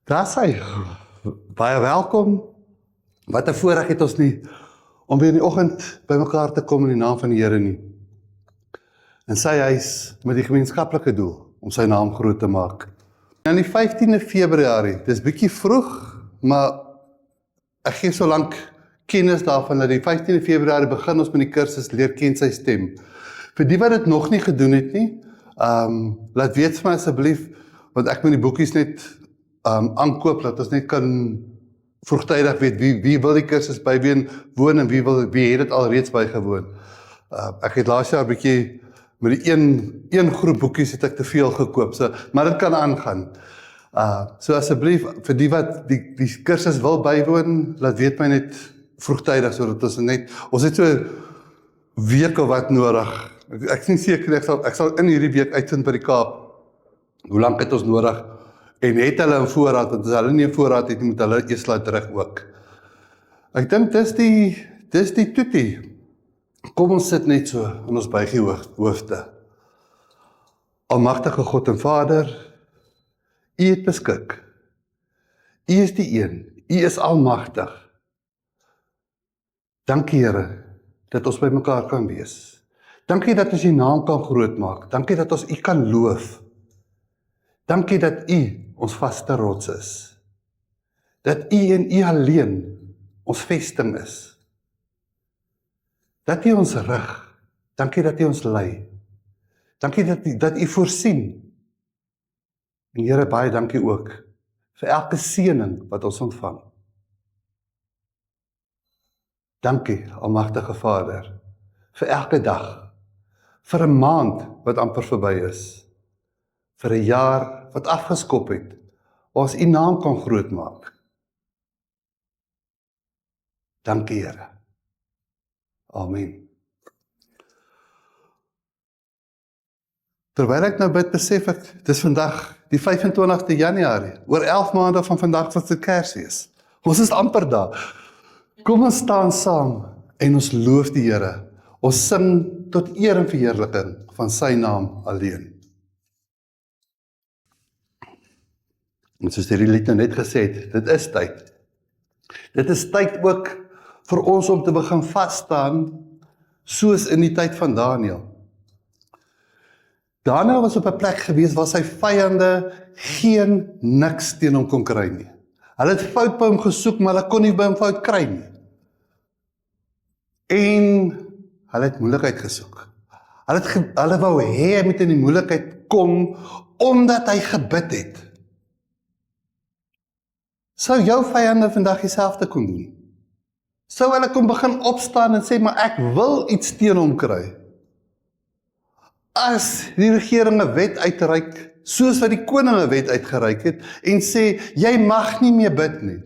Daar sê, baie welkom. Wat 'n voorreg het ons nie, om weer in die oggend by mekaar te kom in die naam van die Here nie. In sy huis met die gemeenskaplike doel, om sy naam groot te maak. En die 15de Februarie, dis bietjie vroeg, maar ek gee so lank kennis daarvan, dat die 15de Februarie begin ons met die kursus Leer ken sy stem. Vir die wat dit nog nie gedoen het nie, laat weet vir my asseblief, want ek moet die boekies net aankoop, dat ons net kan vroegtydig weet, wie wil die kursus bywoon en wie het dit al reeds bygewoon. Ek het laas jaar 'n bietjie, met die een groep boekies het ek te veel gekoop, maar dit kan aangaan. So asseblief, vir die wat die kursus wil bywoon, laat weet my net vroegtydig, sodat ons het so week of wat nodig. Ek is nie seker, ek sal in hierdie week uitvind by die Kaap, hoe lank het ons nodig, en het hulle in voorraad, want as hulle nie in voorraad het, moet hulle eers laat terug ook. Ek dink, dis die toetie. Kom ons sit net so, in ons buigie hoofde. Almagtige God en Vader, U het beskik. U is die een, U is almagtig. Dankie Here, dat ons by mekaar kan wees. Dankie dat ons U naam kan groot maak. Dankie dat ons U kan loof. Dankie dat U ons vaste rots is. Dat U en U alleen ons vesting is. Dat U ons rig. Dankie dat U ons lei. Dankie dat U voorsien. En Here, baie dankie ook vir elke seëning wat ons ontvang. Dankie, Almagtige Vader, vir elke dag, vir 'n maand wat amper verby is, vir 'n jaar wat afgeskop het, waar ons U naam kan groot maak. Dankie Here. Amen. Terwyl ek nou bid, besef ek, dis vandag die 25de Januarie, oor 11 maande van vandag wat se Kersfees. Ons is amper daar. Kom ons staan saam en ons loof die Here. Ons sing tot eer en verheerliking van sy naam alleen. En soos die lied nou net gesê het, dit is tyd. Dit is tyd ook vir ons om te begin vasstaan, soos in die tyd van Daniël. Daniël was op 'n plek gewees waar sy vyande niks teen hom kon kry nie. Hulle het fout by hom gesoek, maar hulle kon nie by hom fout kry nie. En hulle het moeilikheid gesoek. Hulle wou hê hy moet in die moeilikheid kom, omdat hy gebid het. Sou jou vyande vandag dieselfde kon doen? Sou hulle kon begin opstaan en sê, maar ek wil iets teen hom kry? As die regering 'n wet uitreik, soos wat die koning 'n wet uitgereik het, en sê, jy mag nie meer bid nie,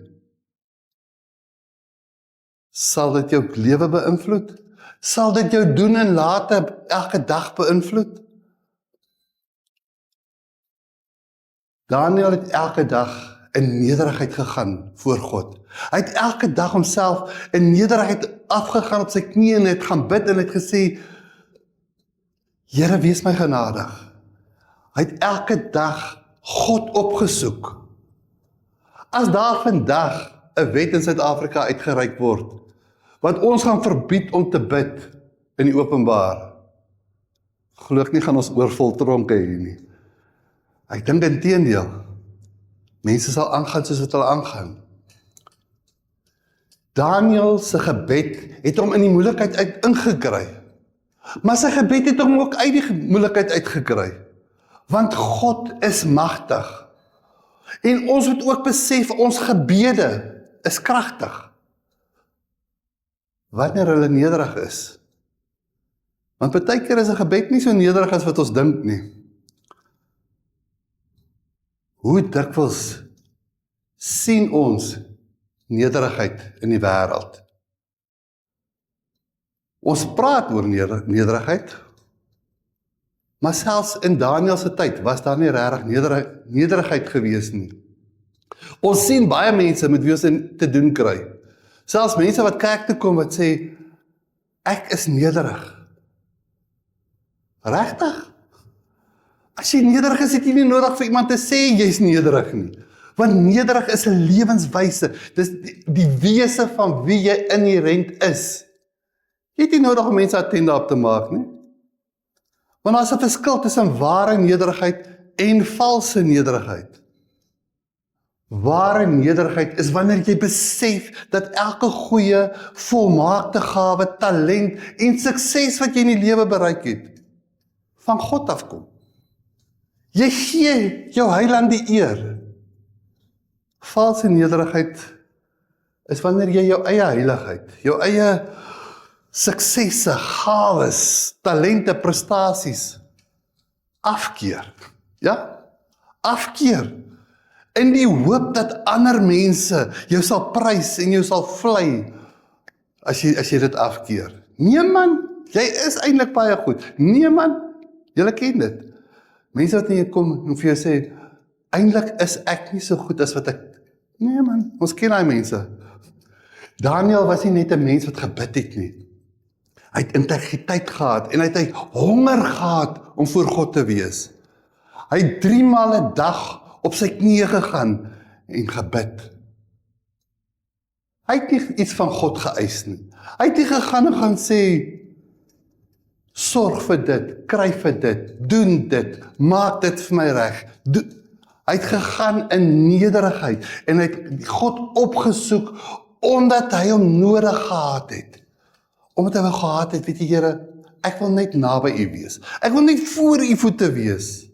sal dit jou lewe beïnvloed? Sal dit jou doen en late elke dag beïnvloed? Daniël het elke dag in nederigheid gegaan voor God. Hy het elke dag homself in nederigheid afgegaan op sy knieë en het gaan bid en het gesê, Here, wees my genadig. Hy het elke dag God opgesoek. As daar vandag 'n wet in Suid-Afrika uitgereik word, wat ons gaan verbied om te bid in die openbaar, glo ek nie gaan ons oorvol tronke hê nie. Ek dink inteendeel, mense sal aangaan soos wat hulle aangaan. Daniël se gebed het hom in die moeilikheid uit ingekry. Maar sy gebed het hom ook uit die moeilikheid uitgekry. Want God is magtig. En ons moet ook besef, ons gebede is kragtig. Wanneer hulle nederig is. Want partykeer is 'n gebed nie so nederig as wat ons dink nie. Hoe dikwels sien ons nederigheid in die wêreld? Ons praat oor nederigheid, maar selfs in Daniël se tyd was daar nie regtig nederigheid gewees nie. Ons sien baie mense met wie ons te doen kry. Selfs mense wat kerk toe kom wat sê, ek is nederig. Regtig? As jy nederig is, het jy nie nodig vir iemand te sê, jy is nederig nie. Want nederig is 'n lewenswyse. Dis die wese van wie jy inherent is. Jy het nie nodig om mense attent daarop te maak nie. Want daar's 'n verskil tussen ware nederigheid en valse nederigheid. Ware nederigheid is wanneer jy besef dat elke goeie, volmaakte gawe, talent en sukses wat jy in die lewe bereik het, van God afkom. Jy gee jou Heiland die eer. Valse nederigheid is wanneer jy jou eie heiligheid, jou eie suksesse, gawes, talente, prestasies afkeer. Ja? Afkeer. In die hoop dat ander mense jou sal prys en jou sal vlei as jy dit afkeer. Nee man, jy is eintlik baie goed. Nee man, julle ken dit. Mense wat in jou kom en vir jou sê, eintlik is ek nie so goed as wat ek. Nee man, ons ken daai mense. Daniel was nie net 'n mens wat gebid het nie. Hy het integriteit gehad en hy het honger gehad om voor God te wees. Hy het 3 maal 'n dag op sy knieë gegaan en gebid. Hy het nie iets van God geëis nie. Hy het nie gegaan en gaan sê, sorg vir dit, kry vir dit, doen dit, maak dit vir my reg. Hy het gegaan in nederigheid en hy het God opgesoek omdat hy hom nodig gehad het. Omdat hy gehad het, weet jy Here, ek wil net naby U wees. Ek wil net voor U voete wees.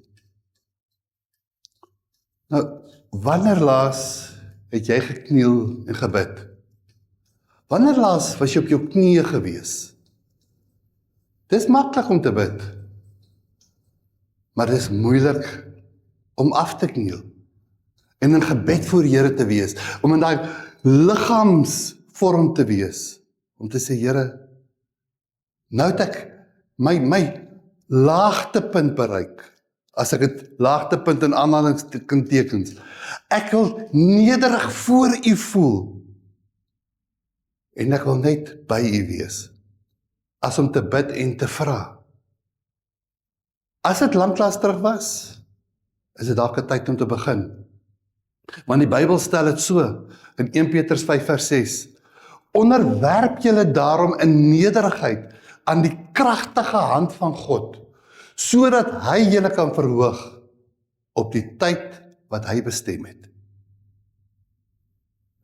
Nou, wanneer laas het jy gekniel en gebid? Wanneer laas was jy op jou knieë gewees? Dis maklik om te bid, maar dis moeilik om af te kniel en in gebed voor die Here te wees, om in daai liggaamsvorm te wees, om te sê, Here, nou het ek my laagtepunt bereik, as ek het laagtepunt in aanhalingstekens, ek wil nederig voor U voel, en ek wil net by U wees, as om te bid en te vra. As dit lanklaas terug was, is dit dalk 'n tyd om te begin. Want die Bybel stel dit so, in 1 Petrus 5 vers 6, onderwerp julle daarom in nederigheid aan die kragtige hand van God, sodat hy julle kan verhoog op die tyd wat hy bestem het.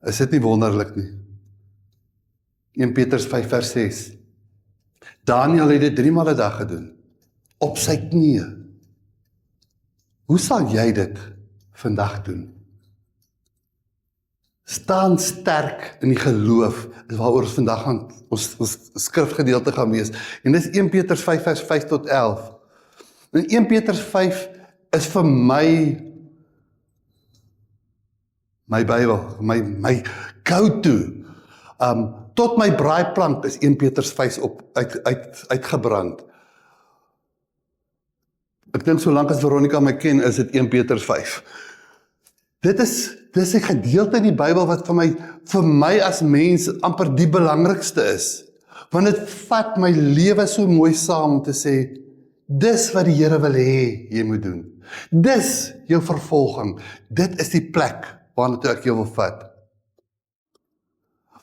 Is dit nie wonderlik nie? 1 Petrus 5 vers 6, Daniel het dit 3 maal 'n dag gedoen, op sy knieë. Hoe sal jy dit vandag doen? Staan sterk in die geloof, is waaroor ons vandag gaan, ons skrifgedeelte gaan wees. En dis 1 Petrus 5 vers 5 tot 11. En 1 Petrus 5 is vir my Bybel, my go-to. Tot my braaiplank is 1 Petrus 5 uitgebrand. Ek dink solank as Veronica my ken, is dit 1 Petrus 5. Dis 'n gedeelte in die Bybel wat vir my as mens amper die belangrikste is. Want dit vat my lewe so mooi saam om te sê, dis wat die Here wil hê jy moet doen. Dis jou vervolging. Dit is die plek waarna toe ek jou wil vat.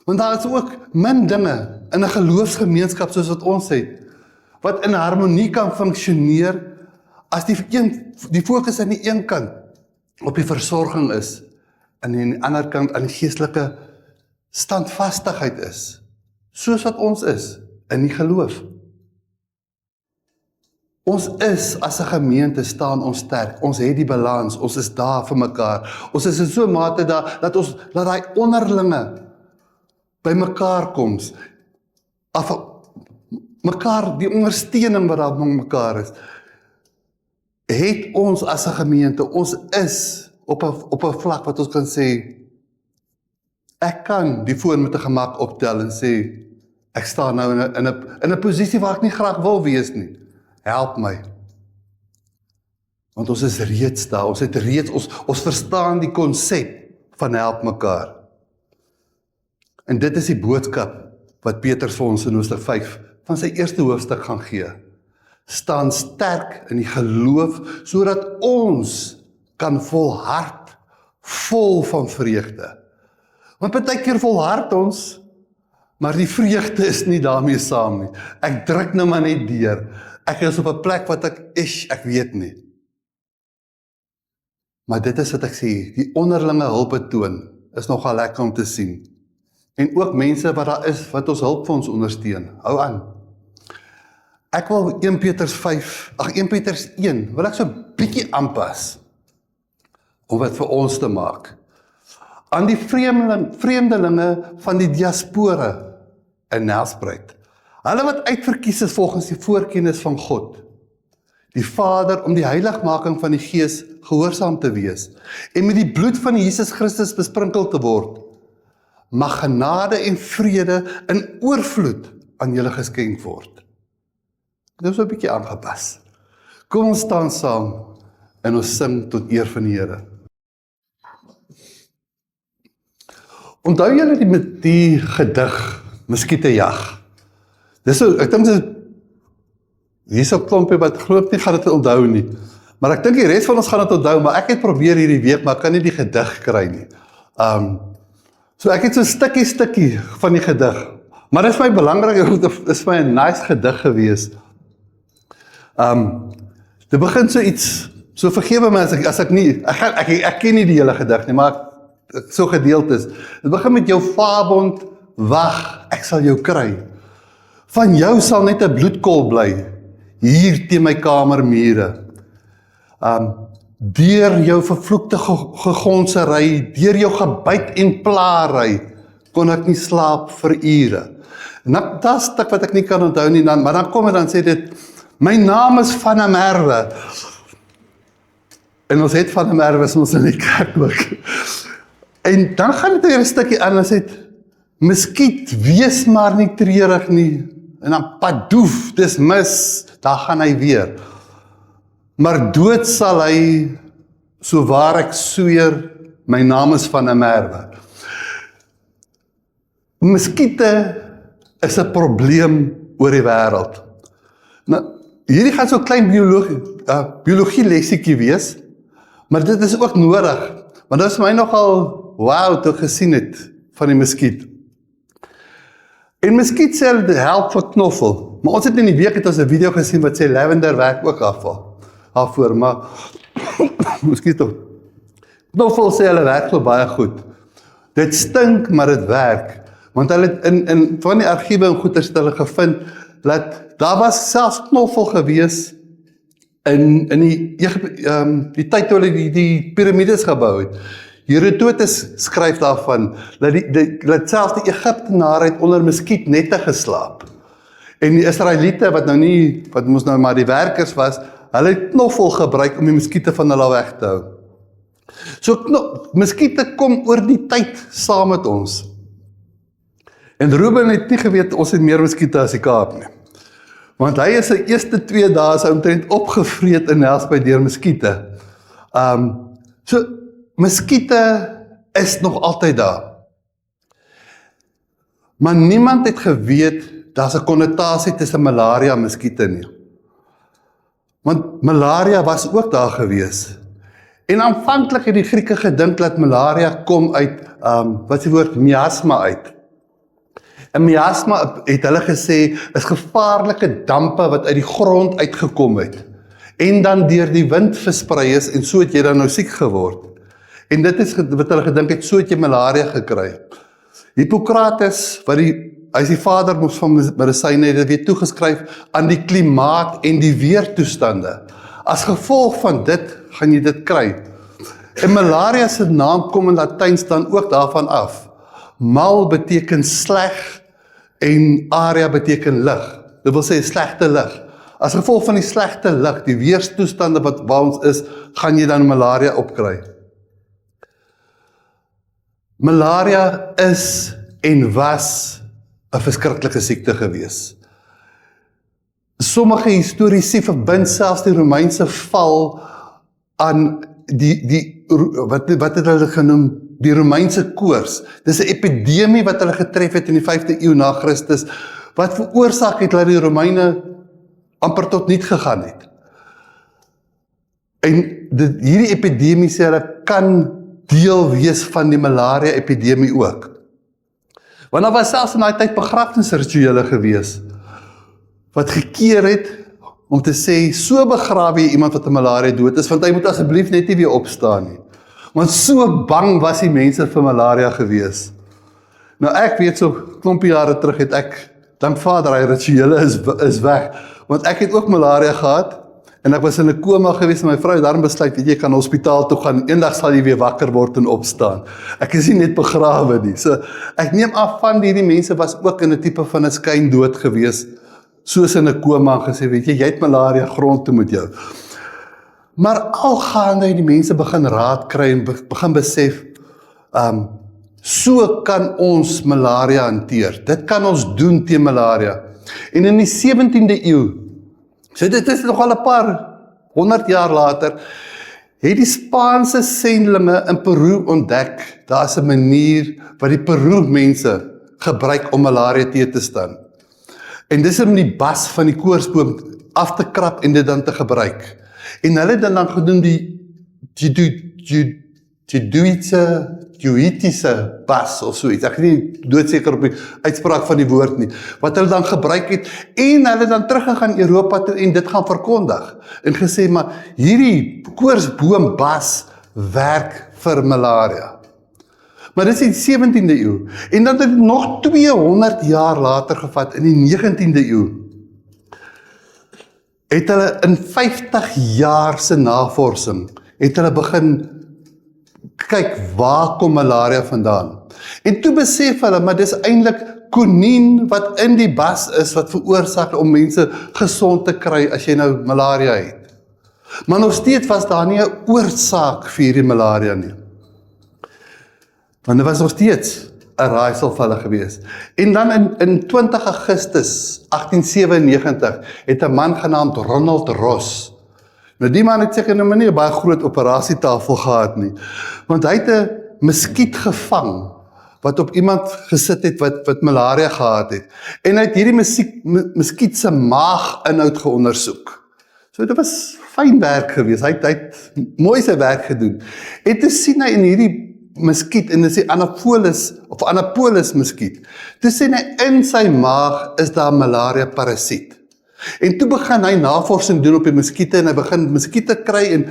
Want daar is ook min dinge in 'n geloofsgemeenskap soos wat ons het, wat in harmonie kan funksioneer as die fokus aan die een kant op die versorging is, en aan die ander kant aan die geestelike standvastigheid is, soos wat ons is in die geloof. Ons is as 'n gemeente staan ons sterk, ons het die balans, ons is daar vir mekaar, ons is in so 'n mate daar, dat daai onderlinge by mekaar koms, mekaar, die ondersteuning wat daar met mekaar is, het ons as 'n gemeente, ons is op 'n vlak wat ons kan sê, ek kan die foon met 'n gemak optel en sê, ek staan nou in 'n posisie waar ek nie graag wil wees nie. Help my. Want ons is reeds daar, ons verstaan die konsep van help mekaar. En dit is die boodskap wat Petrus vir ons in hoofstuk 5 van sy eerste hoofstuk gaan gee. Staan sterk in die geloof, sodat ons kan volhard vol van vreugde. Want partykeer volhard ons, maar die vreugde is nie daarmee saam nie. Ek druk nou maar net deur. Ek is op 'n plek wat ek weet nie. Maar dit is wat ek sê, die onderlinge hulpbetoon is nogal lekker om te sien. En ook mense wat daar is, wat ons hulp vir ons ondersteun. Hou aan. Ek wil 1 Petrus 1, wil ek so bietjie aanpas, om wat vir ons te maak. Aan die vreemdelinge van die diaspora in Nelspruit. Hulle wat uitverkies is volgens die voorkennis van God, die Vader, om die heiligmaking van die Gees gehoorsaam te wees, en met die bloed van Jesus Christus besprinkel te word, mag genade en vrede in oorvloed aan julle geskenk word. Dit is so 'n bietjie aangepas. Kom ons staan saam en ons sing tot eer van die Here. Onthou julle met die gedig, Muskietejag? Dis so, ek dink hier is 'n klompie wat glo nie gaan dit onthou nie. Maar ek dink die res van ons gaan dit onthou, maar ek het probeer hierdie week, maar ek kan nie die gedig kry nie. So ek het so 'n stukkie van die gedig. Maar dit is my belangrik, dit is my 'n nice gedig gewees. Dit begin so iets, so vergewe my as ek nie, ek ken nie die hele gedig nie, maar so gedeeltes. Dit begin met jou vaarbond, wag, ek sal jou kry. Van jou sal net 'n bloedkol bly, hier teen my kamermure. Deur jou vervloekte gegonsery, deur jou gebyt en plaary, kon ek nie slaap vir ure. En dat stuk wat ek nie kan onthou nie, maar dan kom dan sê dit, my naam is Van der Merwe. En ons het Van der Merwe ons in die kerk ook. En dan gaan dit weer 'n stukkie aan en sê dit, Muskiet, wees maar nie treurig nie. En dan padoef, dis mis, daar gaan hy weer. Maar dood sal hy, so waar ek sweer, my naam is Van der Merwe. Muskiete is 'n probleem oor die wêreld. Nou, hierdie gaan so 'n klein biologie lessiekie wees, maar dit is ook nodig, want dit is my nogal wow toe gesien het van die muskiet. En muskiet sê dit help vir knoffel, maar ons het in die week het ons 'n video gesien wat sê lavender werk ook daarvoor, maar muskiet toch. Knoffel sê hulle werk so baie goed. Dit stink, maar dit werk. Want hulle het in van die argiewe en goeders het hulle gevind, dat daar was selfs knoffel gewees in die tyd toe hulle die piramides gebou het. Herodotus skryf daarvan, dat selfs die Egiptenare het onder muskietnette geslaap. En die Israeliete, wat moes nou maar die werkers was, hulle het knoffel gebruik om die muskiete van hulle weg te hou. So muskiete kom oor die tyd saam met ons. En Ruben het nie geweet, ons het meer muskiete as die Kaap nie. Want hy is sy eerste 2 dae sy omtrent opgevreet in Nelspruit deur muskiete. So muskiete is nog altyd daar. Maar niemand het geweet, daar's 'n konnotasie tussen malaria en muskiete nie. Want malaria was ook daar gewees. En aanvanklik het die Grieke gedink dat malaria kom uit, wat is die woord, miasma uit. En miasma het hulle gesê, is gevaarlike dampe wat uit die grond uitgekom het. En dan deur die wind versprei is, en so het jy dan nou siek geword. En dit is wat hulle gedink het, so het jy malaria gekry. Hippokrates, hy is die vader van medisyne, het weer toegeskryf aan die klimaat en die weertoestande. As gevolg van dit, gaan jy dit kry. En malaria se naam kom in Latyns dan ook daarvan af. Mal beteken sleg en aria beteken lig. Dit wil sê slegte lig. As gevolg van die slegte lig, die weerstoestande wat waar ons is, gaan jy dan malaria opkry. Malaria is en was 'n verskriklike siekte gewees. Sommige historiese verbind selfs die Romeinse val aan wat het hulle genoem, die Romeinse koors. Dis 'n epidemie wat hulle getref het in die 5de eeu na Christus, wat veroorsaak het dat die Romeine amper tot niet gegaan het. En hierdie epidemie sê hulle kan deel wees van die malaria-epidemie ook. Want daar was selfs in daai tyd begrafnisrituele gewees, wat gekeer het om te sê, so begrawe jy iemand wat 'n malaria dood is, want hy moet asseblief net nie weer opstaan nie. Want so bang was die mense vir malaria gewees. Nou ek weet so klompie jare terug het ek, dank Vader, hy rituele is weg, want ek het ook malaria gehad, en ek was in 'n koma gewees, en my vrou het daarom besluit, weet jy, kan hospitaal toe gaan, eendag sal jy weer wakker word en opstaan. Ek is nie net begrawe nie. So, ek neem af van hierdie mense was ook in 'n tipe van 'n skyndood gewees, soos in 'n koma, en gesê, weet jy het malaria, grond toe met jou. Maar algaande het die mense begin raad kry en begin besef, so kan ons malaria hanteer. Dit kan ons doen teen malaria. En in die 17de eeu, so dit is nogal 'n paar 100 jaar later, het die Spaanse sendelinge in Peru ontdek, daar is 'n manier wat die Peru mense gebruik om malaria teen te staan. En dis om die bas van die koorsboom af te krap en dit dan te gebruik. En hulle het dan gedoen die Jesuitiese bas of so iets. Ek is nie doodseker op die uitspraak van die woord nie. Wat hulle dan gebruik het, en hulle dan teruggegaan Europa toe en dit gaan verkondig. En gesê, maar hierdie koorsboombas werk vir malaria. Maar dit is in die 17de eeu. En dan het dit nog 200 jaar later gevat, in die 19de eeu. Het hulle in 50 jaar se navorsing, het hulle begin kyk, waar kom malaria vandaan? En toe besef hulle, maar dis eintlik konien wat in die bas is, wat veroorsaak om mense gesond te kry as jy nou malaria het. Maar nog steeds was daar nie 'n oorsaak vir hierdie malaria nie. Want dit was nog steeds 'n raaisel vir hulle gewees. En dan in 20 Augustus 1897 het 'n man genaamd Ronald Ross. Nou die man het seker nou nie 'n baie groot operasietafel gehad nie, want hy het 'n muskiet gevang wat op iemand gesit het wat malaria gehad het. En hy het hierdie muskiet se maaginhoud geondersoek. So dit was fyn werk gewees. Hy het mooi sy werk gedoen. En toe sien hy in hierdie muskiet, en dis die Anopheles muskiet, toe sien hy in sy maag is daar malaria parasiet. En toe begin hy navorsing doen op die muskiete, en hy begin muskiete kry, en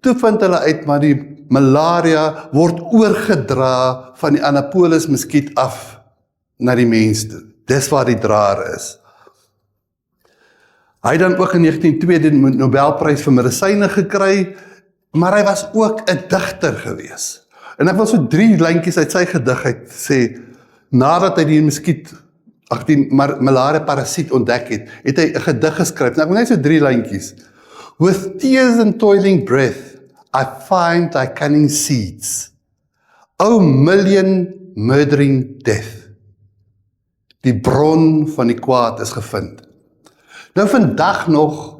toe vind hulle uit, maar die malaria word oorgedra van die Anopheles muskiet af na die mens toe. Dis waar die draer is. Hy het dan ook in 1902 die Nobelprys vir medisyne gekry, maar hy was ook 'n digter gewees. En ek wil so 3 lyntjies uit sy gedigheid sê, nadat hy die muskiet, die malaria parasiet ontdek het, het hy 'n gedig geskryf. Nou ek wil net so 3 lyntjies. With tears and toiling breath, I find thy cunning seeds. O million murdering death. Die bron van die kwaad is gevind. Nou vandag nog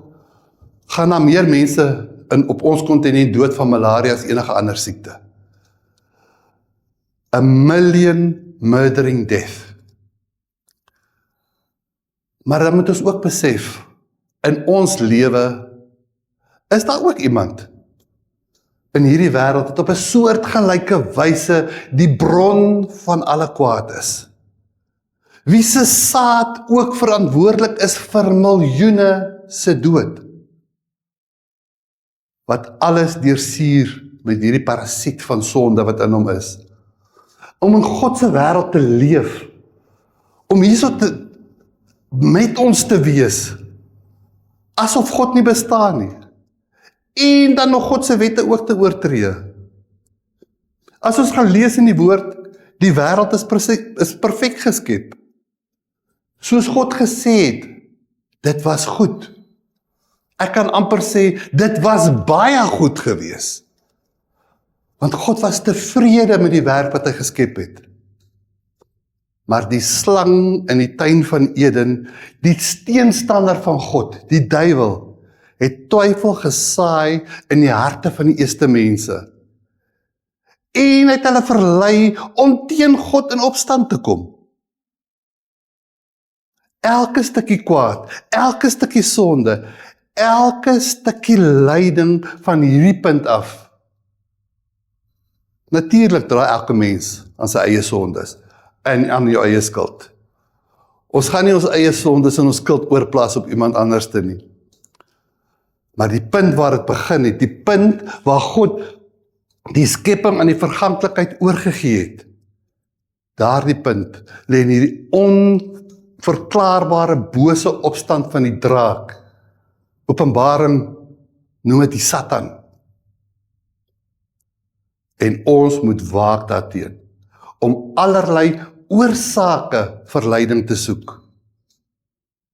gaan daar meer mense op ons kontinent dood van malaria as enige ander siekte. A million murdering death. Maar dan moet ons ook besef, in ons lewe, is daar ook iemand in hierdie wêreld wat op 'n soortgelyke wyse die bron van alle kwaad is. Wie se saad ook verantwoordelik is vir miljoene se dood. Wat alles deursuur met hierdie parasiet van sonde wat in hom is. Om in God se wêreld te leef, om hierso met ons te wees, asof God nie bestaan nie, en dan nog God se wette ook te oortree. As ons gaan lees in die woord, die wêreld is perfek geskep, soos God gesê het, dit was goed. Ek kan amper sê, dit was baie goed gewees. Want God was tevrede met die werk wat hy geskep het. Maar die slang in die tuin van Eden, die teenstander van God, die duiwel, het twyfel gesaai in die harte van die eerste mense. En het hulle verlei om teen God in opstand te kom. Elke stukkie kwaad, elke stukkie sonde, elke stukkie lyding van hierdie punt af, Natuurlik dra elke mens aan sy eie sondes en aan jou eie skuld. Ons gaan nie ons eie sondes en ons skuld oorplaas op iemand anders te nie. Maar die punt waar dit begin het, die punt waar God die skepping aan die verganklikheid oorgegee het, daardie punt lê in hierdie onverklaarbare bose opstand van die draak. Openbaring noem dit die Satan. En ons moet waak daarteen, om allerlei oorsake vir lyding te soek.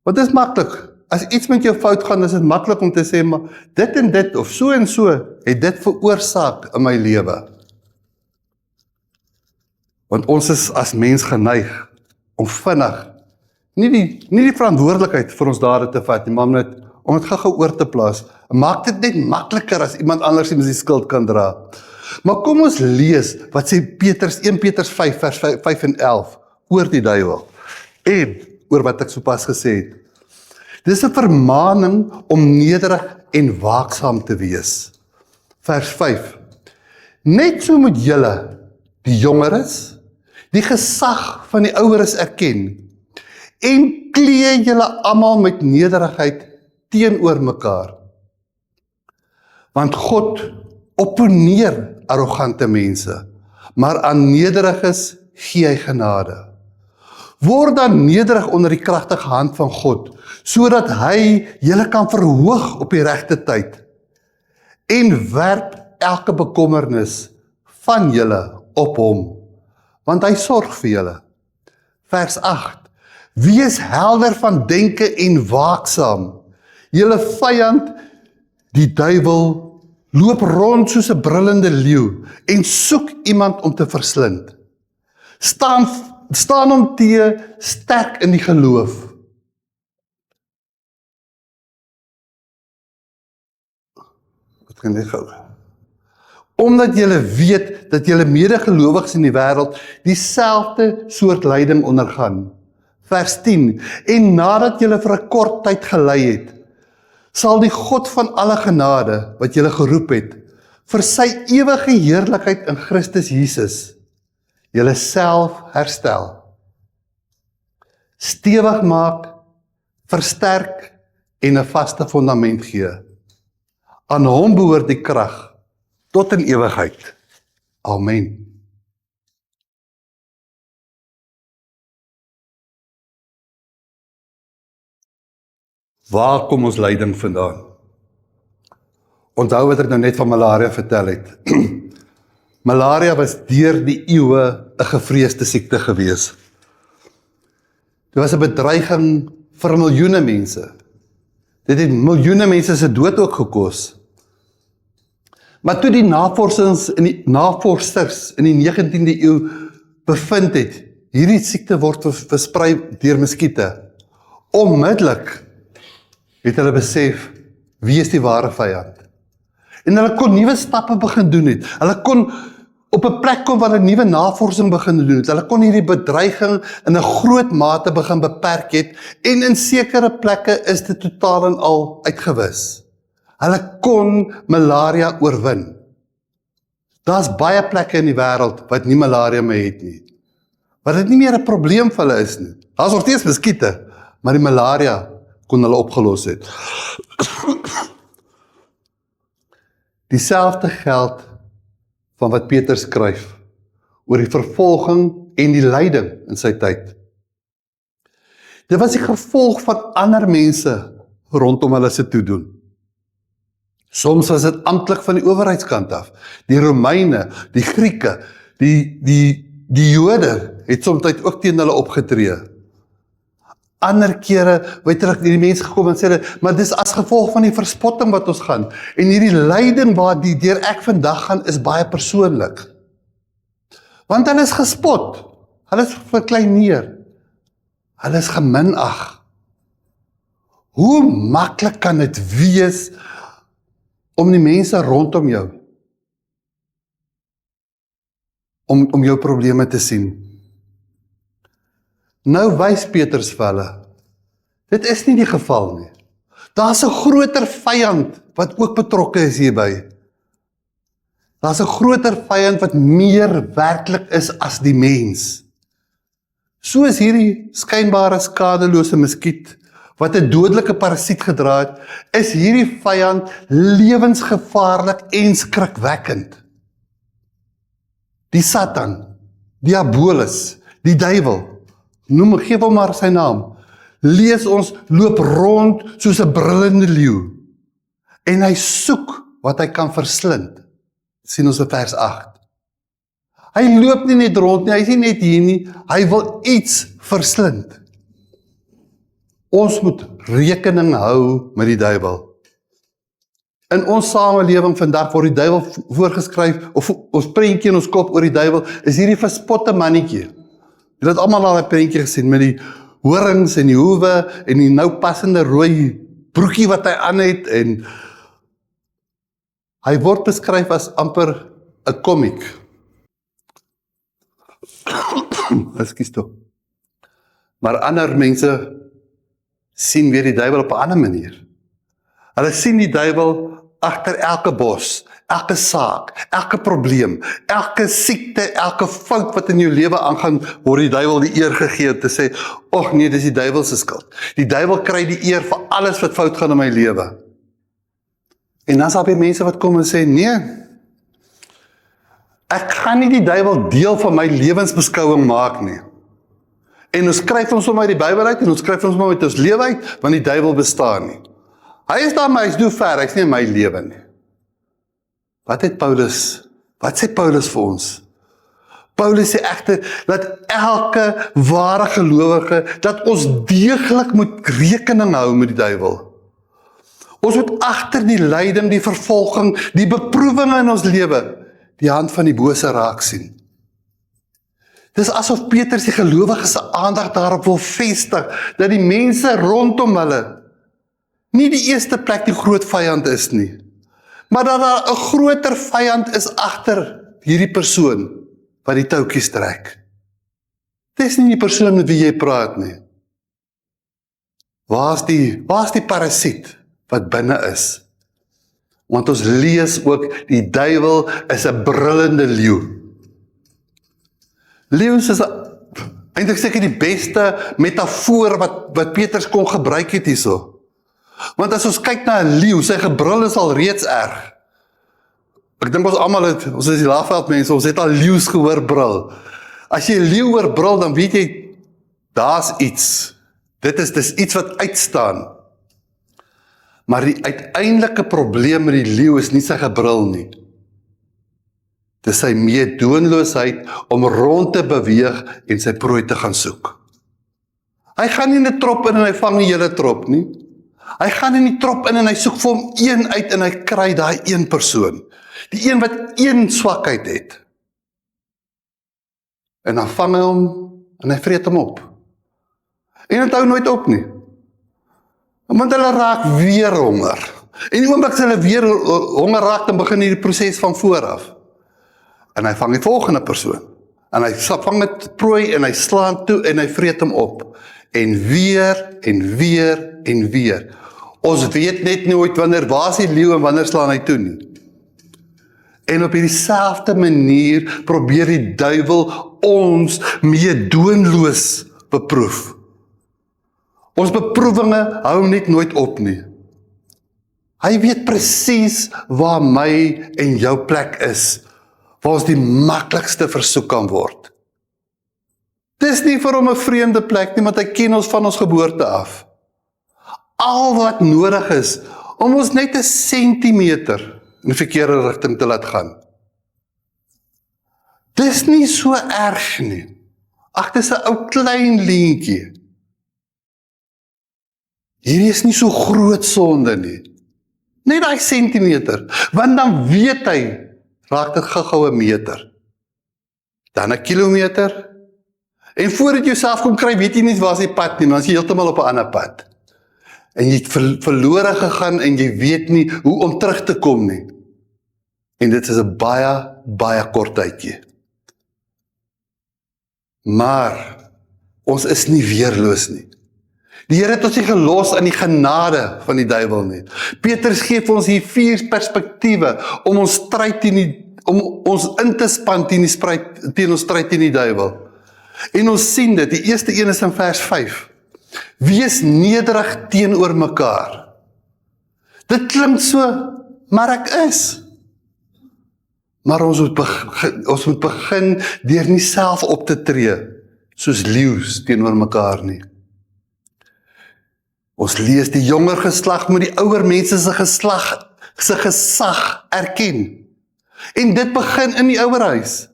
Want dit is maklik. As iets met jou fout gaan, is dit maklik om te sê, maar dit en dit, of so en so, het dit veroorsaak in my lewe. Want ons is as mens geneig om vinnig, nie die verantwoordelikheid vir ons dade te vat, maar om dit gou oor te plaas. Maak dit net makliker as iemand anders die skuld kan dra. Maar kom ons lees wat sê 1 Petrus 5 vers 5 en 11 oor die duiwel en oor wat ek sopas gesê het. Dis 'n vermaning om nederig en waaksaam te wees. Vers 5. Net so moet julle, die jongeres, die gesag van die oueres erken en klee julle almal met nederigheid teenoor mekaar. Want God opponeer arrogante mense, maar aan nederiges gee hy genade. Word dan nederig onder die kragtige hand van God, sodat hy julle kan verhoog op die regte tyd en werp elke bekommernis van julle op hom, want hy sorg vir julle. Vers 8. Wees helder van denke en waaksaam. Julle vyand, die duiwel, loop rond soos 'n brullende leeu en soek iemand om te verslind. Staan hom te sterk in die geloof. Wat kan dit gou? Omdat julle weet dat julle medegelowiges in die wêreld dieselfde soort lyding ondergaan. Vers 10. En nadat julle vir 'n kort tyd gelei het, sal die God van alle genade, wat julle geroep het, vir sy ewige heerlikheid in Christus Jesus, julle self herstel, stewig maak, versterk en 'n vaste fondament gee. Aan hom behoort die krag tot in ewigheid. Amen. Waar kom ons lyding vandaan? Onthou wat ek nou net van malaria vertel het. Malaria was deur die eeue 'n gevreesde siekte gewees. Dit was 'n bedreiging vir miljoene mense. Dit het miljoene mense se dood ook gekos. Maar toe die navorsers in die 19de eeu bevind het, hierdie siekte word versprei deur muskiete, onmiddellik het hulle besef, wie is die ware vyand? En hulle kon nuwe stappe begin doen het. Hulle kon op 'n plek kom waar hulle nuwe navorsing begin doen het. Hulle kon hierdie bedreiging in 'n groot mate begin beperk het, en in sekere plekke is dit totaal en al uitgewis. Hulle kon malaria oorwin. Daar's baie plekke in die wêreld wat nie malaria meer het nie. Wat dit nie meer 'n probleem vir hulle is nie. Daar's nog steeds muskiete, maar die malaria kon hulle opgelos het. Dieselfde geld van wat Peter skryf oor die vervolging en die lyding in sy tyd. Dit was die gevolg van ander mense rondom hulle se toedoen. Soms was dit amptelik van die owerheidskant af. Die Romeine, die Grieke, die Jode het soms ook teen hulle opgetree. Ander kere, weet jy, die mense gekom en sê, maar dis as gevolg van die verspotting wat ons gaan. En hierdie lyding waar deur ek vandag gaan, is baie persoonlik. Want hulle is gespot, hulle is verkleineer, hulle is geminag. Hoe maklik kan dit wees om die mense rondom jou, om jou probleme te sien? Nou wys Petrus vir hulle, dit is nie die geval nie. Daar's 'n groter vyand wat ook betrokke is hierby. Daar's 'n groter vyand wat meer werklik is as die mens. Soos hierdie skynbare skadelose muskiet, wat 'n dodelike parasiet gedra het, is hierdie vyand lewensgevaarlik en skrikwekkend. Die Satan, Diabolus, die duiwel, geef hom maar sy naam, lees ons loop rond soos 'n brullende leeu, en hy soek wat hy kan verslind, sien ons in vers 8. Hy loop nie net rond nie, hy is nie net hier nie, hy wil iets verslind. Ons moet rekening hou met die duiwel. In ons samelewing vandag word die duiwel voorgeskryf, of ons prentjie in ons kop oor die duiwel, is hierdie verspotte mannetjie. Jy het almal al 'n prentjie gesien, met die horings en die hoewe, en die nou passende rooi broekie wat hy aan het, en hy word beskryf as amper 'n komiek. Ekskuus toe. Maar ander mense sien weer die duiwel op 'n ander manier. Hulle sien die duiwel agter elke bos, elke saak, elke probleem, elke siekte, elke fout wat in jou lewe aangaan, word die duiwel die eer gegee te sê, "Och nee, dis die duiwel se skuld. Die duiwel kry die eer vir alles wat fout gaan in my lewe." En dan is daar weer mense wat kom en sê, "Nee, ek gaan nie die duiwel deel van my lewensbeskouing maak nie." En ons skryf ons sommer uit die Bybel uit, en ons skryf ons maar uit ons lewe uit, want die duiwel bestaan nie. Hy is daar, maar hy's doen ver, hy's nie in my lewe nie. Wat sê Paulus vir ons? Paulus sê egter, dat elke ware gelowige, dat ons deeglik moet rekening hou met die duiwel. Ons moet agter die lyding, die vervolging, die beproewinge in ons lewe, die hand van die bose raak sien. Dis asof Petrus die gelowiges se aandag daarop wil vestig, dat die mense rondom hulle nie die eerste plek die groot vyand is nie, maar dat daar 'n groter vyand is agter hierdie persoon wat die touwtjies trek. Dis nie die persoon met wie jy praat nie. Waar's die parasiet wat binne is? Want ons lees ook, die duiwel is 'n brullende leeu. Leeu's is eintlik seker die beste metafoor wat Petrus kon gebruik het hierso. Want as ons kyk na 'n leeu, sy gebrul is al reeds erg. Ek dink ons is die Laagveld mense, ons het al leeu's gehoor brul. As jy 'n leeu hoor brul, dan weet jy, daar's iets. Dis iets wat uitstaan. Maar die uiteindelike probleem met die leeu is nie sy gebrul nie. Dis sy meedoenloosheid om rond te beweeg en sy prooi te gaan soek. Hy gaan nie in 'n trop in en hy vang die hele trop nie. Hy gaan in die trop in en hy soek vir hom een uit en hy kry daai een persoon. Die een wat een swakheid het. En dan vang hy hom en hy vreet hom op. En dit hou nooit op nie. Want hulle raak weer honger. En die oomblik as hulle weer honger raak, dan begin hierdie proses van vooraf. En hy vang die volgende persoon. En hy vang met prooi en hy slaan toe en hy vreet hom op. En weer en weer en weer. Ons weet net nooit waar is die leeu en wanneer slaan hy toe nie. En op dieselfde manier probeer die duiwel ons meedoenloos beproef. Ons beproewinge hou net nooit op nie. Hy weet presies waar my en jou plek is, waar ons die maklikste versoek kan word. Dis nie vir hom 'n vreemde plek nie, want hy ken ons van ons geboorte af. Al wat nodig is, om ons net 'n sentimeter in die verkeerde rigting te laat gaan. Dis nie so erg nie. Ag, dis 'n ou klein leentjie. Hierdie is nie so groot sonde nie. Net daai sentimeter, want dan weet hy, raak dit gou-gou 'n meter. Dan 'n kilometer. En voordat jy self kom kry, weet jy nie waar is die pad nie, dan is jy heeltemal op 'n ander pad. En jy het verlore gegaan en jy weet nie hoe om terug te kom nie. En dit is 'n baie kort tydjie. Maar ons is nie weerloos nie. Die Here het ons nie gelos aan die genade van die duiwel nie. Petrus gee vir ons hier 4 perspektiewe om ons stryd teen om ons in te span teen ons stryd teen die duiwel. En ons sien dit, die eerste een is in vers 5. Wees nederig teenoor mekaar. Dit klink so, maar ek is. Maar ons moet begin deur nie self op te tree, soos leeu's teenoor mekaar nie. Ons lees die jonger geslag moet die ouer mense se gesag erken. En dit begin in die ouerhuis.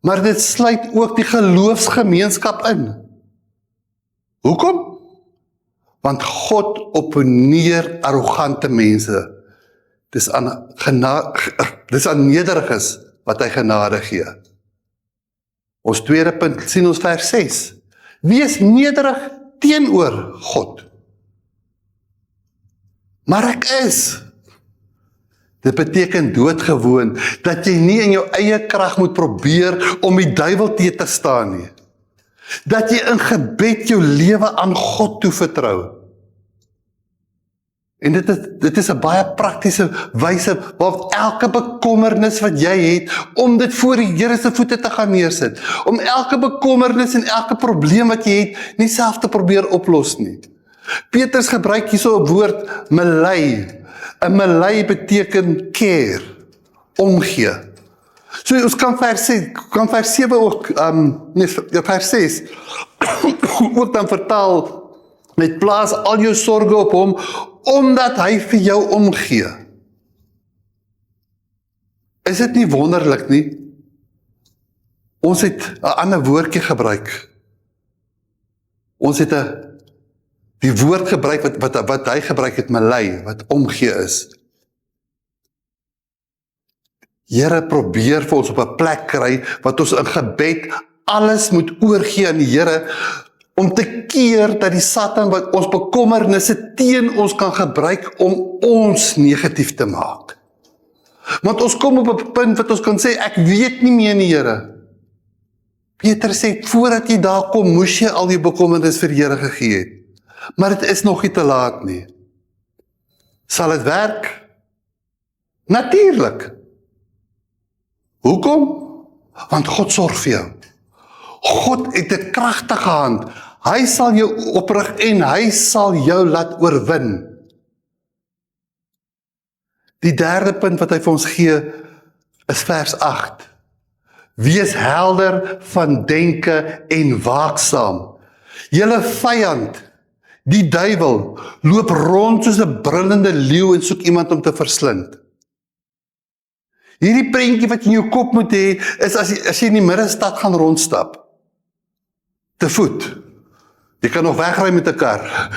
Maar dit sluit ook die geloofsgemeenskap in. Hoekom? Want God opponeer arrogante mense. Dis aan nederiges wat hy genade gee. Ons tweede punt sien ons vers 6. Wees nederig teenoor God. Maar ek is. Dit beteken doodgewoon, dat jy nie in jou eie krag moet probeer om die duiwel te staan nie. Dat jy in gebed jou lewe aan God toevertrou. En dit is 'n baie praktiese wyse waarop elke bekommernis wat jy het, om dit voor die Here se voete te gaan neersit. Om elke bekommernis en elke probleem wat jy het, nie self te probeer oplos nie. Petrus gebruik hierso 'n woord, melei. 'n Melei beteken care, omgee. So ons kan vers 7 ook, vers 6, ook dan vertaal, met plaas al jou sorge op hom, omdat hy vir jou omgee. Is dit nie wonderlik nie? Ons het 'n ander woordjie gebruik. Ons het die woord gebruik wat hy gebruik het, melei, wat omgee is. Here probeer vir ons op 'n plek kry, wat ons in gebed alles moet oorgee aan die Here, om te keer dat die Satan wat ons bekommernisse teen ons kan gebruik om ons negatief te maak. Want ons kom op 'n punt wat ons kan sê, ek weet nie meer nie, Here. Petrus sê, voordat jy daar kom, moes jy al die bekommernis vir die Here gegee het. Maar dit is nog nie te laat nie. Sal dit werk? Natuurlik. Hoekom? Want God sorg vir jou. God het 'n kragtige hand. Hy sal jou oprig en hy sal jou laat oorwin. Die derde punt wat hy vir ons gee, is vers 8. Wees helder van denke en waaksaam. Julle vyand, die duiwel, loop rond soos 'n brullende leeu en soek iemand om te verslind. Hierdie prentjie wat jy in jou kop moet hê, is as jy in die middestad gaan rondstap. Te voet. Jy kan nog wegry met 'n kar.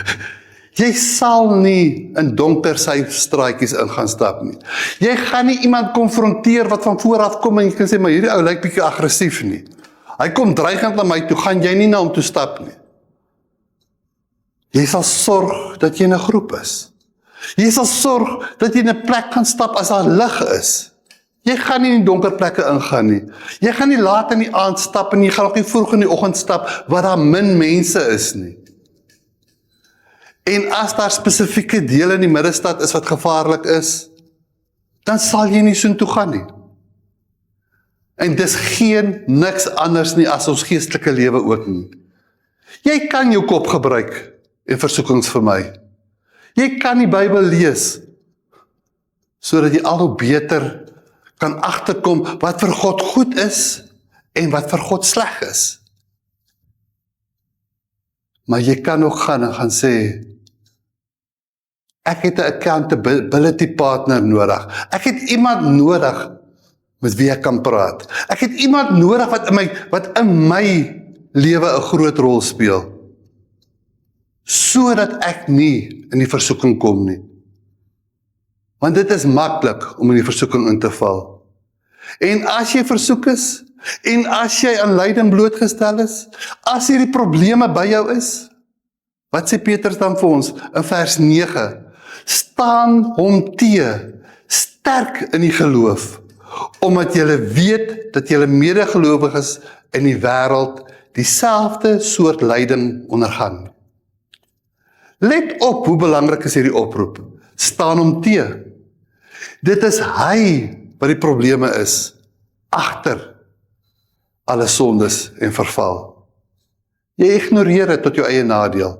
Jy sal nie in donker systraatjies in gaan stap nie. Jy gaan nie iemand konfronteer wat van voor af kom en jy kan sê, maar hierdie ou lyk bietjie aggressief nie. Hy kom dreigend na my toe, gaan jy nie na hom toe stap nie. Jy sal sorg dat jy in 'n groep is. Jy sal sorg dat jy in 'n plek gaan stap as daar lig is. Jy gaan nie in die donker plekke ingaan nie. Jy gaan nie laat in die aand stap en jy gaan ook nie vroeg in die oggend stap waar daar min mense is nie. En as daar spesifieke dele in die middestad is wat gevaarlik is, dan sal jy nie soontoe gaan nie. En dis niks anders nie as ons geestelike lewe ook nie. Jy kan jou kop gebruik en versoekings vermy. Jy kan die Bybel lees, sodat jy al hoe beter kan agterkom wat vir God goed is en wat vir God sleg is. Maar jy kan ook gaan en gaan sê, ek het 'n accountability partner nodig. Ek het iemand nodig met wie ek kan praat. Ek het iemand nodig wat in my lewe 'n groot rol speel. Sodat ek nie in die versoeking kom nie. Want dit is maklik om in die versoeking in te val. En as jy versoek is, en as jy aan lyding blootgestel is, as hierdie probleme by jou is, wat sê Petrus dan vir ons in vers 9? Staan hom te, sterk in die geloof, omdat julle weet dat julle medegelowiges in die wêreld dieselfde soort lyding ondergaan. Let op hoe belangrik is hierdie oproep. Staan hom te. Dit is hy wat die probleme is, agter alle sondes en verval. Jy ignoreer dit tot jou eie nadeel,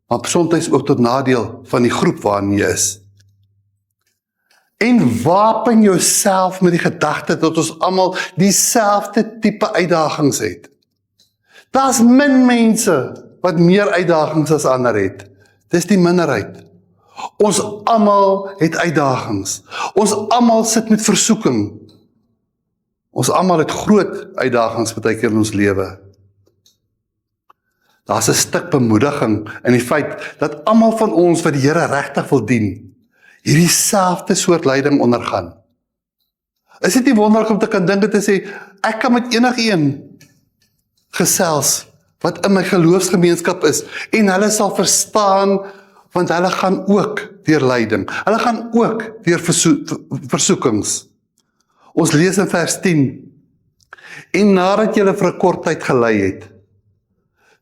maar soms ook tot nadeel van die groep waarin jy is. En wapen jouself met die gedagte dat ons almal dieselfde tipe uitdagings het. Daar's min mense wat meer uitdagings as ander het. Dis die minderheid. Ons almal het uitdagings. Ons almal sit met versoeking. Ons almal het groot uitdagings baie keer in ons lewe. Daar's 'n stuk bemoediging in die feit dat almal van ons wat die Here regtig wil dien, hierdie selfde soort lyding ondergaan. Is dit nie wonderlik om te kan dink en te sê, ek kan met enigeen gesels wat in my geloofsgemeenskap is, en hulle sal verstaan, want hulle gaan ook deur lyding. Hulle gaan ook deur versoekings. Ons lees in vers 10, en nadat julle vir 'n kort tyd gelei het,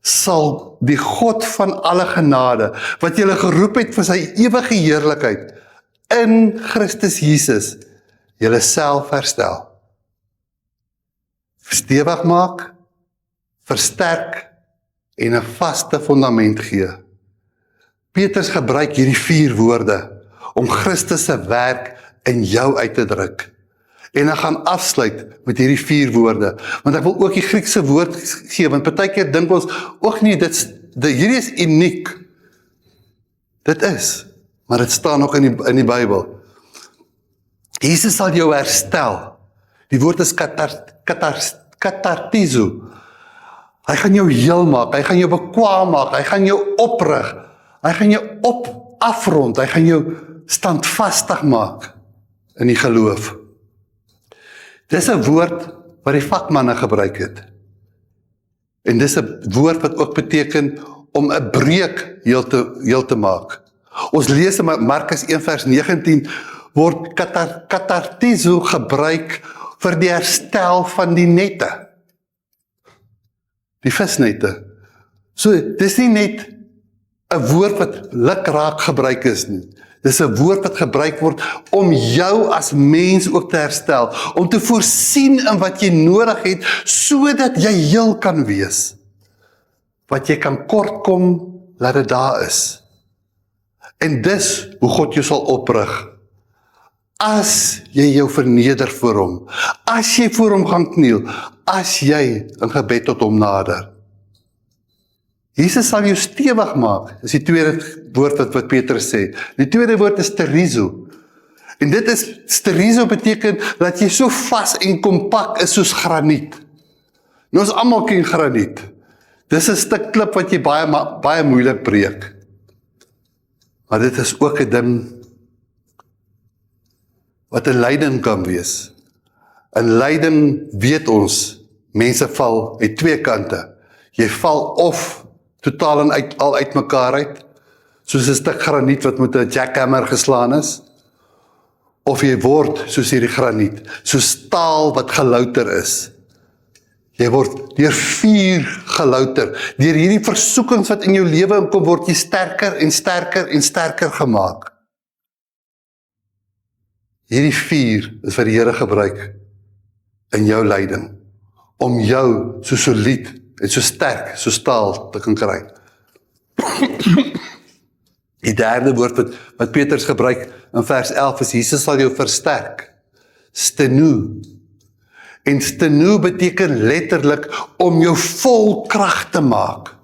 sal die God van alle genade, wat julle geroep het vir sy ewige heerlikheid, in Christus Jesus, julle self herstel. Stewig maak, versterk, en 'n vaste fundament gee. Petrus gebruik hierdie 4 woorde, om Christus se werk in jou uit te druk. En ek gaan afsluit met hierdie 4 woorde, want ek wil ook die Griekse woord gee, want partykeer dink ons, nee, hierdie is uniek. Dit is, maar dit staan nog in die Bybel. Jesus sal jou herstel. Die woord is katartizo. Hy gaan jou heel maak, hy gaan jou bekwaam maak, hy gaan jou oprig, hy gaan jou afrond, hy gaan jou standvastig maak in die geloof. Dis 'n woord wat die vakmanne gebruik het. En dis 'n woord wat ook beteken om 'n breuk heel te maak. Ons lees in Markus 1 vers 19 word katartizo gebruik vir die herstel van die nette. Die visnette. So, dis nie net 'n woord wat lukraak gebruik is nie. Dis 'n woord wat gebruik word om jou as mens ook te herstel, om te voorsien in wat jy nodig het, sodat jy heel kan wees. Wat jy kan kort kom, laat dit daar is. En dis hoe God jou sal oprig. As jy jou verneder voor hom, as jy voor hom gaan kniel, as jy in gebed tot hom nader. Jesus sal jou stewig maak, is die tweede woord wat Petrus sê. Die tweede woord is sterizo. En dit is, sterizo beteken dat jy so vas en kompak is soos graniet. Nou ons almal ken graniet. Dis 'n stuk klip wat jy baie moeilik breek. Maar dit is ook 'n ding wat 'n lyding kan wees. In lyding weet ons, mense val uit 2 kante. Jy val of totaal en al uit mekaar uit, soos 'n stuk graniet wat met 'n jackhammer geslaan is, of jy word soos hierdie graniet, soos staal wat gelouter is. Jy word deur vuur gelouter, deur hierdie versoekings wat in jou lewe inkom, word jy sterker en sterker en sterker gemaak. Hierdie vuur is wat die Here gebruik in jou lyding, om jou so solied en so sterk, so staal te kan kry. Die derde woord wat Petrus gebruik in vers 11 is, Jesus sal jou versterk. Stenu. En stenu beteken letterlik om jou vol krag te maak.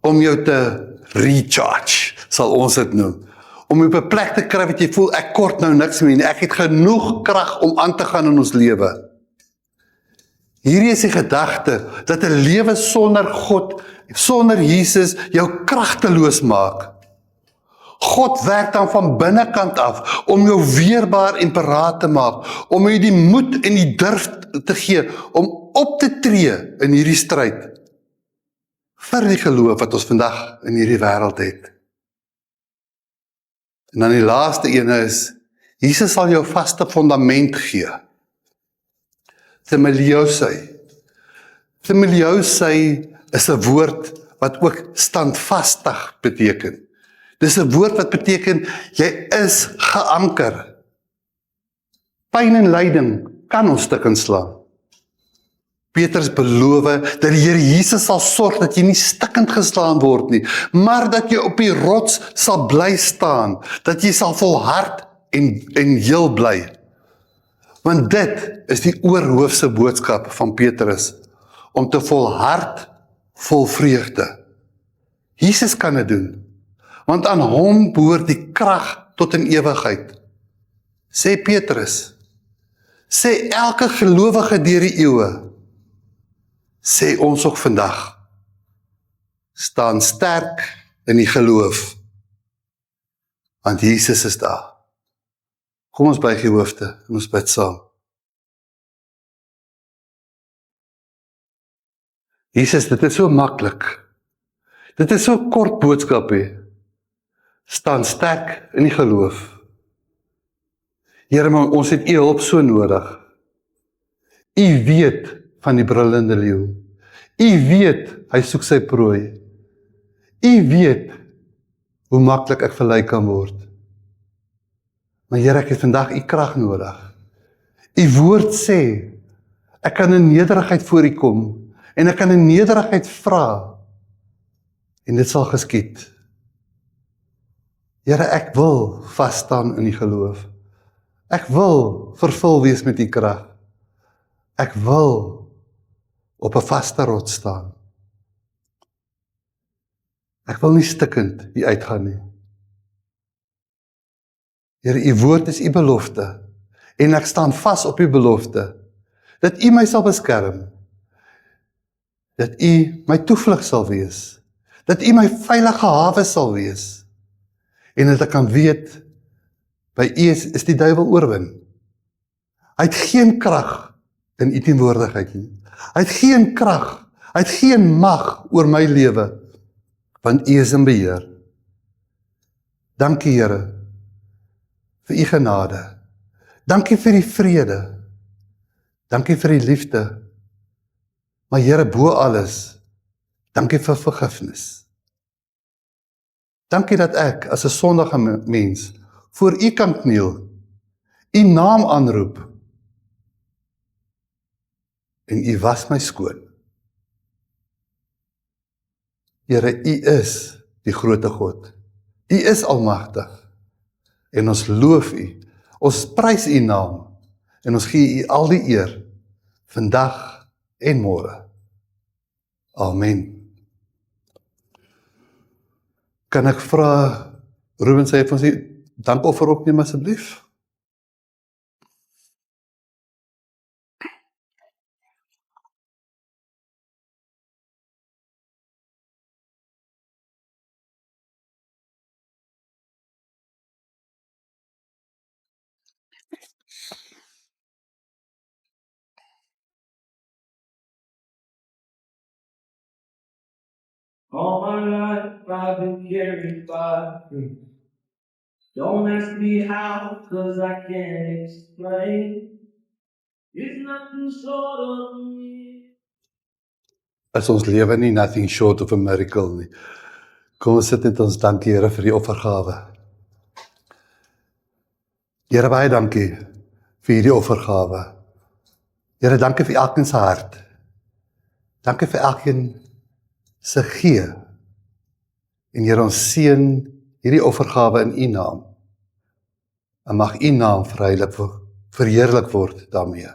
Om jou te recharge, sal ons dit noem. Om op 'n plek te kry wat jy voel, ek kort nou niks meer nie, ek het genoeg krag om aan te gaan in ons lewe. Hierdie is die gedagte, dat 'n lewe sonder God, sonder Jesus, jou kragteloos maak. God werk dan van binnekant af, om jou weerbaar en paraat te maak, om jou die moed en die durf te gee, om op te tree in hierdie stryd, vir die geloof wat ons vandag in hierdie wêreld het. En dan die laaste ene is, Jesus sal jou vaste fundament gee. Themeliosei. Themeliosei is 'n woord wat ook standvastig beteken. Dis 'n woord wat beteken, jy is geanker. pyn en lyding kan ons stikkend slaan. Petrus beloof dat die Here Jesus sal sorg dat jy nie stikkend geslaan word nie, maar dat jy op die rots sal bly staan, dat jy sal volhard en heel bly. Want dit is die oorhoofse boodskap van Petrus, om te volhard vol vreugde. Jesus kan dit doen, want aan hom behoort die krag tot in ewigheid. Sê Petrus, sê elke gelowige deur die eeue, sê ons ook vandag, staan sterk in die geloof, want Jesus is daar. Kom ons buig die hoofde en ons bid saam. Jesus, dit is so maklik. Dit is so kort boodskap hê. Staan sterk in die geloof. Here, maar ons het U hulp so nodig. U weet van die brullende leeu. U weet, hy soek sy prooi. U weet, hoe maklik ek verlei kan word. Maar Here, ek het vandag U krag nodig. U woord sê, ek kan in nederigheid voor U kom, en ek kan in nederigheid vra, en dit sal geskied. Here, ek wil vasstaan in die geloof. Ek wil vervul wees met U krag. Ek wil op 'n vaste rots staan. Ek wil nie stikkend hier uitgaan nie. Here, U woord is U belofte, en ek staan vas op U belofte, dat U my sal beskerm, dat U my toevlug sal wees, dat U my veilige hawe sal wees, en dat ek kan weet, by U is die duiwel oorwin. Hy het geen krag in U teenwoordigheid nie. Hy het geen krag, hy het geen mag oor my lewe, want U is in beheer. Dankie Here, vir U genade. Dankie vir die vrede. Dankie vir die liefde. Maar Here, bo alles, dankie vir vergifnis. Dankie dat ek, as 'n sondige mens, voor U kan kniel, U naam aanroep, en U was my skoon. Here, U is die groote God. U is almagtig. En ons loof U. Ons prys U naam. En ons gee U al die eer, vandag en môre. Amen. Kan ek vra, Ruben sê vir ons die dankoffer opneem asseblief? All my life I've been carried by faith. Don't ask me how, 'cause I can't explain. It's nothing short of me. Is ons lewe nie nothing short of a miracle nie. Kom ons sit net ons dankie Here vir die offergawe. Here, baie dankie vir hierdie offergawe. Here, dankie vir elkeen se hart. Dankie vir elkeen se gee. En Here, ons seën hierdie offergawe in U naam. En mag U naam verheerlik word daarmee.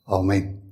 Amen.